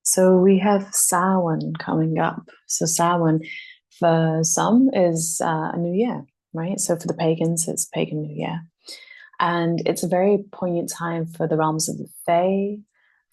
So we have Samhain coming up. So Samhain for some is a new year, right? So for the pagans, it's Pagan New Year. And it's a very poignant time for the realms of the Fae,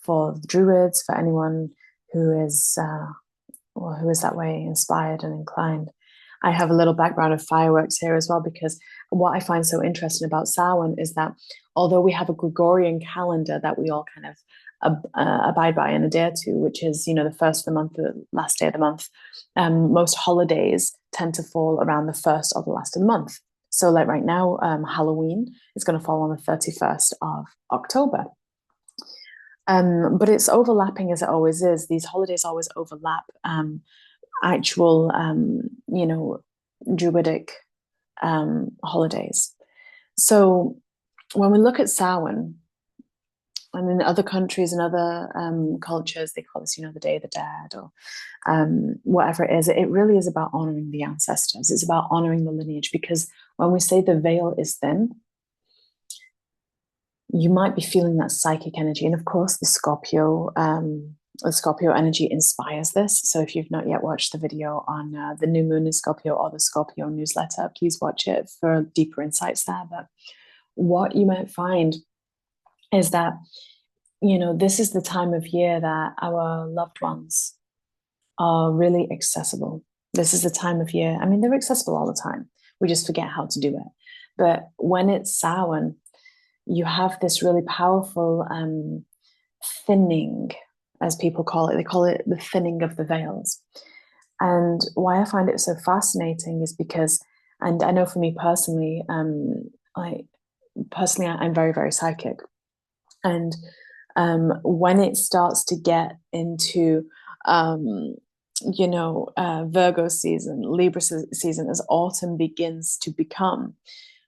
for the Druids, for anyone who is who is that way inspired and inclined. I have a little background of fireworks here as well, because what I find so interesting about Samhain is that although we have a Gregorian calendar that we all kind of abide by and adhere to, which is, the first of the month, the last day of the month, most holidays tend to fall around the first or the last of the month. So like right now, Halloween is going to fall on the 31st of October. But it's overlapping as it always is. These holidays always overlap actual, Druidic holidays. So when we look at Samhain, and in other countries and other cultures, they call this, the Day of the Dead or whatever it is. It really is about honoring the ancestors. It's about honoring the lineage, because when we say the veil is thin, you might be feeling that psychic energy. And of course, the Scorpio energy inspires this. So if you've not yet watched the video on the new moon in Scorpio or the Scorpio newsletter, please watch it for deeper insights there. But what you might find is that, this is the time of year that our loved ones are really accessible. This is the time of year. I mean, they're accessible all the time. We just forget how to do it. But when it's Samhain, you have this really powerful thinning, as people call it. They call it the thinning of the veils. And why I find it so fascinating is because, and I know for me personally, I'm very, very psychic. And when it starts to get into, Virgo season, Libra season, as autumn begins to become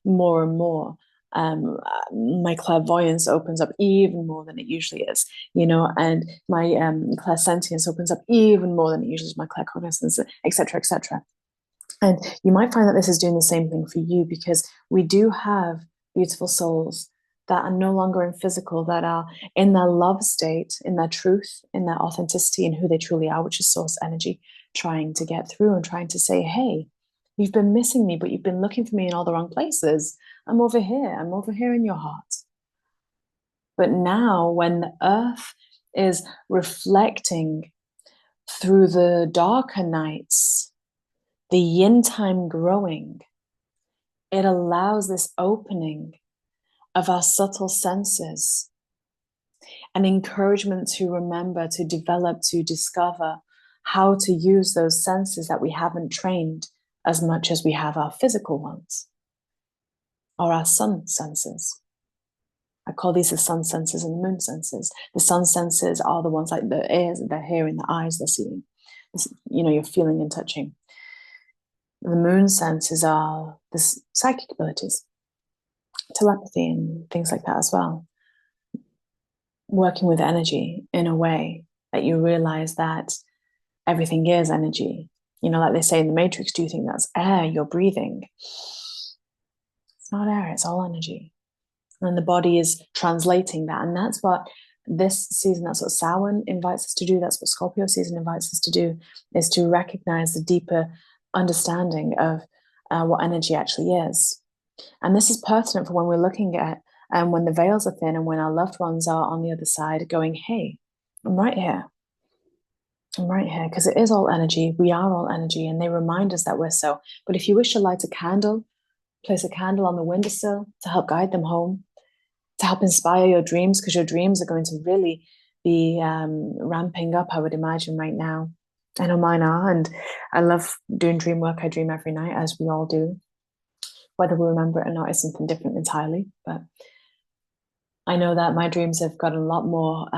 more and more, my clairvoyance opens up even more than it usually is, and my clairsentience opens up even more than it usually is, my claircognizance, etc., etc. And you might find that this is doing the same thing for you, because we do have beautiful souls that are no longer in physical, that are in their love state, in their truth, in their authenticity, and who they truly are, which is source energy, trying to get through and trying to say, hey, you've been missing me, but you've been looking for me in all the wrong places. I'm over here. I'm over here in your heart. But now, when the earth is reflecting through the darker nights, the yin time growing, it allows this opening of our subtle senses, an encouragement to remember, to develop, to discover how to use those senses that we haven't trained as much as we have our physical ones, or our sun senses. I call these the sun senses and the moon senses. The sun senses are the ones like the ears, they're hearing, the eyes, they're seeing. You're feeling and touching. The moon senses are the psychic abilities, telepathy and things like that as well. Working with energy in a way that you realize that everything is energy. Like they say in the Matrix, do you think that's air you're breathing? It's not air, it's all energy. And the body is translating that. And that's what this season, that's what Samhain invites us to do. That's what Scorpio season invites us to do, is to recognize the deeper understanding of what energy actually is. And this is pertinent for when we're looking at when the veils are thin and when our loved ones are on the other side going, hey, I'm right here. I'm right here, because it is all energy. We are all energy, and they remind us that we're so. But if you wish to light a candle, place a candle on the windowsill to help guide them home, to help inspire your dreams, because your dreams are going to really be ramping up, I would imagine, right now. I know mine are, and I love doing dream work. I dream every night, as we all do. Whether we remember it or not is something different entirely, but I know that my dreams have gotten a lot more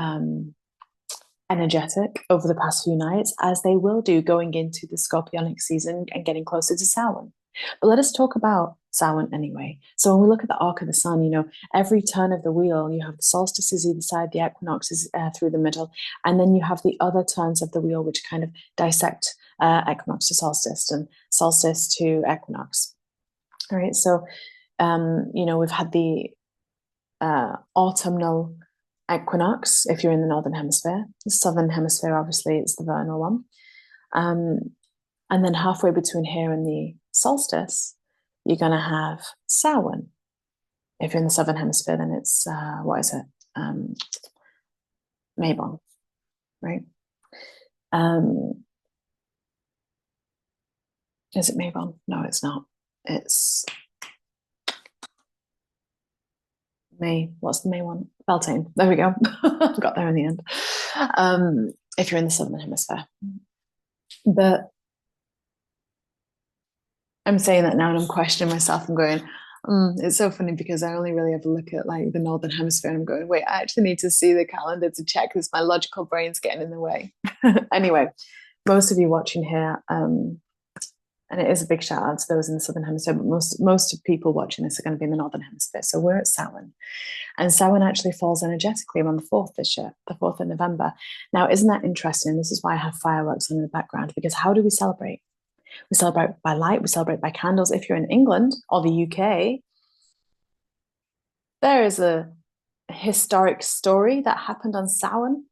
energetic over the past few nights, as they will do going into the Scorpionic season and getting closer to Samhain. But let us talk about Samhain anyway. So when we look at the arc of the sun, every turn of the wheel, you have the solstices either side, the equinoxes through the middle, and then you have the other turns of the wheel, which kind of dissect equinox to solstice and solstice to equinox. All right, so we've had the autumnal equinox, if you're in the northern hemisphere. The southern hemisphere, obviously, it's the vernal one. And then halfway between here and the solstice, you're going to have Samhain. If you're in the southern hemisphere, then it's, what is it? Mabon, right? Is it Mabon? No, it's not. It's May. What's the May one? Beltane. There we go. Got there in the end. If you're in the southern hemisphere. But I'm saying that now and I'm questioning myself. I'm going, it's so funny because I only really ever look at like the northern hemisphere and I'm going, wait, I actually need to see the calendar to check this. My logical brain's getting in the way. Anyway, most of you watching here, and it is a big shout out to those in the southern hemisphere, but most of people watching this are going to be in the northern hemisphere. So we're at Samhain, and Samhain actually falls energetically on the 4th this year, the 4th of November. Now, isn't that interesting? This is why I have fireworks on in the background, because how do we celebrate? We celebrate by light, we celebrate by candles. If you're in England or the UK, there is a historic story that happened on Samhain.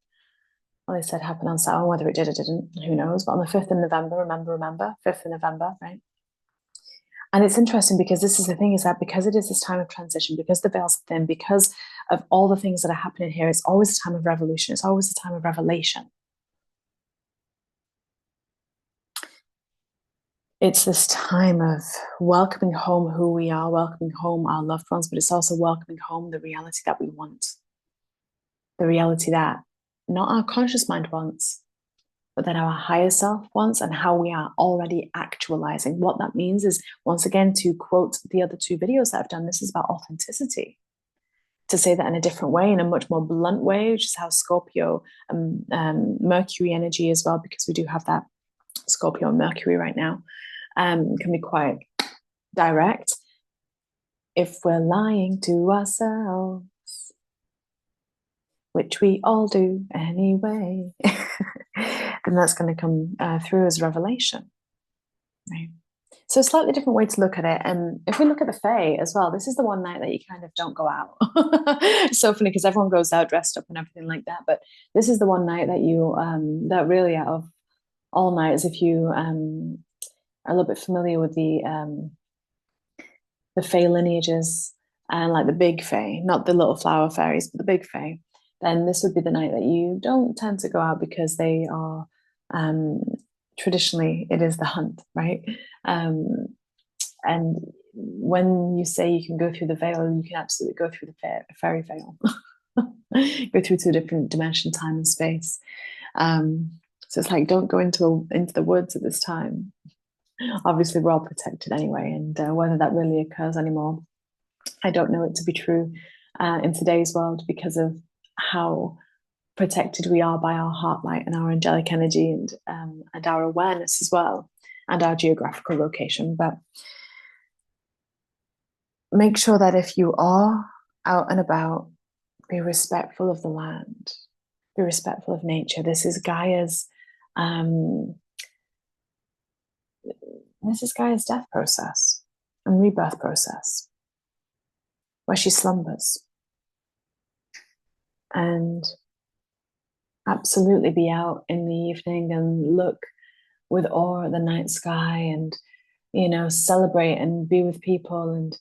Well, they said happened on Samhain, whether it did or didn't, who knows? But on the 5th of November, remember, 5th of November, right? And it's interesting because this is the thing, is that because it is this time of transition, because the veil's thin, because of all the things that are happening here, it's always a time of revolution. It's always a time of revelation. It's this time of welcoming home who we are, welcoming home our loved ones, but it's also welcoming home the reality that we want. The reality that not our conscious mind wants, but that our higher self wants, and how we are already actualizing. What that means is, once again, to quote the other 2 videos that I've done, this is about authenticity. To say that in a different way, in a much more blunt way, which is how Scorpio and Mercury energy as well, because we do have that Scorpio and Mercury right now, can be quite direct. If we're lying to ourselves, which we all do anyway, then that's going to come through as revelation, right? So a slightly different way to look at it. And if we look at the Fae as well, this is the one night that you kind of don't go out. It's so funny because everyone goes out dressed up and everything like that. But this is the one night that you, that really out of all nights, if you are a little bit familiar with the Fae lineages and like the big Fae, not the little flower fairies, but the big Fae, then this would be the night that you don't tend to go out because they are traditionally it is the hunt, right? And when you say you can go through the veil, you can absolutely go through the fairy veil, go through to a different dimension, time, and space. So it's like, don't go into the woods at this time. Obviously, we're all protected anyway, and whether that really occurs anymore, I don't know it to be true in today's world because of how protected we are by our heart light and our angelic energy and our awareness as well, and our geographical location. But make sure that if you are out and about, be respectful of the land, be respectful of nature. This is Gaia's death process and rebirth process, where she slumbers. And absolutely be out in the evening and look with awe at the night sky, and celebrate and be with people and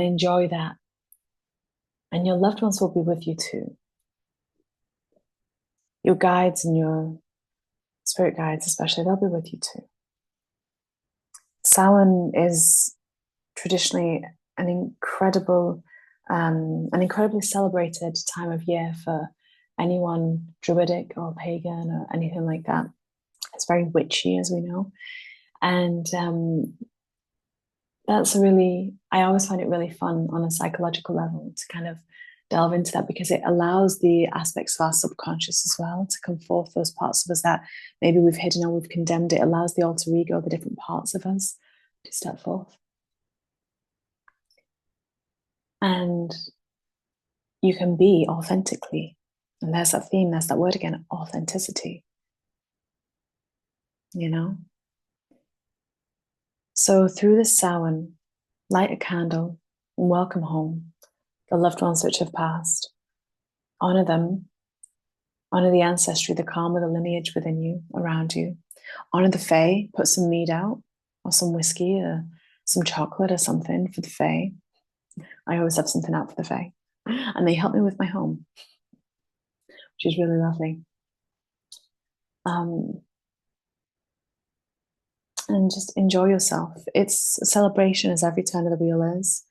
enjoy that. And your loved ones will be with you too. Your guides and your spirit guides, especially, they'll be with you too. Samhain is traditionally an incredibly celebrated time of year for anyone Druidic or Pagan or anything like that. It's very witchy, as we know. And I always find it really fun on a psychological level to kind of delve into that, because it allows the aspects of our subconscious as well to come forth, those parts of us that maybe we've hidden or we've condemned. It allows the alter ego, the different parts of us, to step forth. And you can be authentically. And there's that theme, there's that word again, authenticity. So through this Samhain, light a candle and welcome home the loved ones which have passed. Honor them. Honor the ancestry, the karma, the lineage within you, around you. Honor the Fae. Put some mead out, or some whiskey, or some chocolate, or something for the Fae. I always have something out for the Fae. And they help me with my home, which is really lovely. And just enjoy yourself. It's a celebration, as every turn of the wheel is.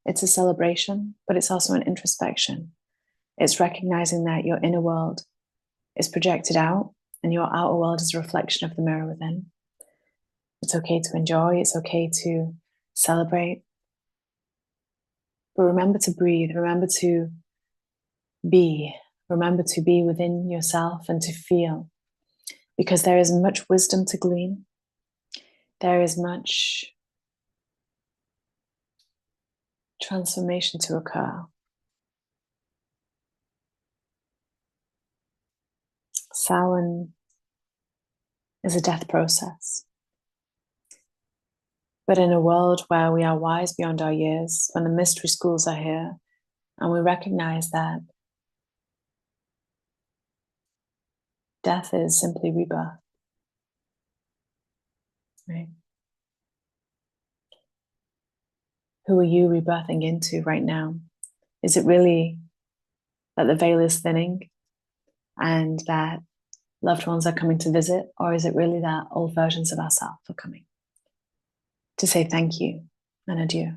It's a celebration, but it's also an introspection. It's recognizing that your inner world is projected out and your outer world is a reflection of the mirror within. It's okay to enjoy, it's okay to celebrate. But remember to breathe, remember to be within yourself and to feel, because there is much wisdom to glean. There is much transformation to occur. Samhain is a death process. But in a world where we are wise beyond our years, when the mystery schools are here, and we recognize that death is simply rebirth, right? Who are you rebirthing into right now? Is it really that the veil is thinning and that loved ones are coming to visit? Or is it really that old versions of ourselves are coming to say thank you and adieu?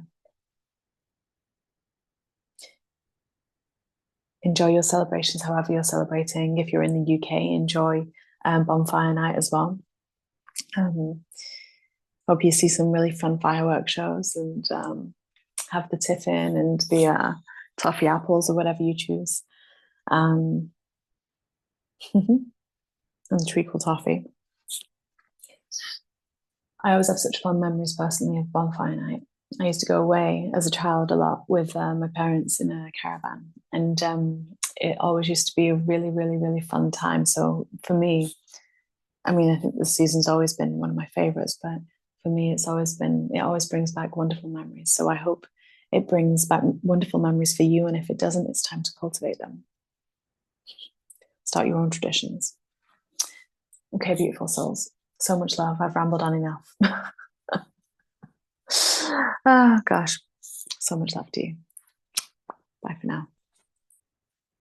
Enjoy your celebrations, however you're celebrating. If you're in the UK, enjoy bonfire night as well. Hope you see some really fun fireworks shows and have the tiffin and the toffee apples or whatever you choose. And treacle toffee. I always have such fun memories personally of bonfire night. I used to go away as a child a lot with my parents in a caravan, and it always used to be a really, really, really fun time. So for me, I mean, I think the season's always been one of my favorites, but for me, it always brings back wonderful memories. So I hope it brings back wonderful memories for you. And if it doesn't, it's time to cultivate them. Start your own traditions. Okay, beautiful souls. So much love. I've rambled on enough. Oh, gosh. So much love to you. Bye for now.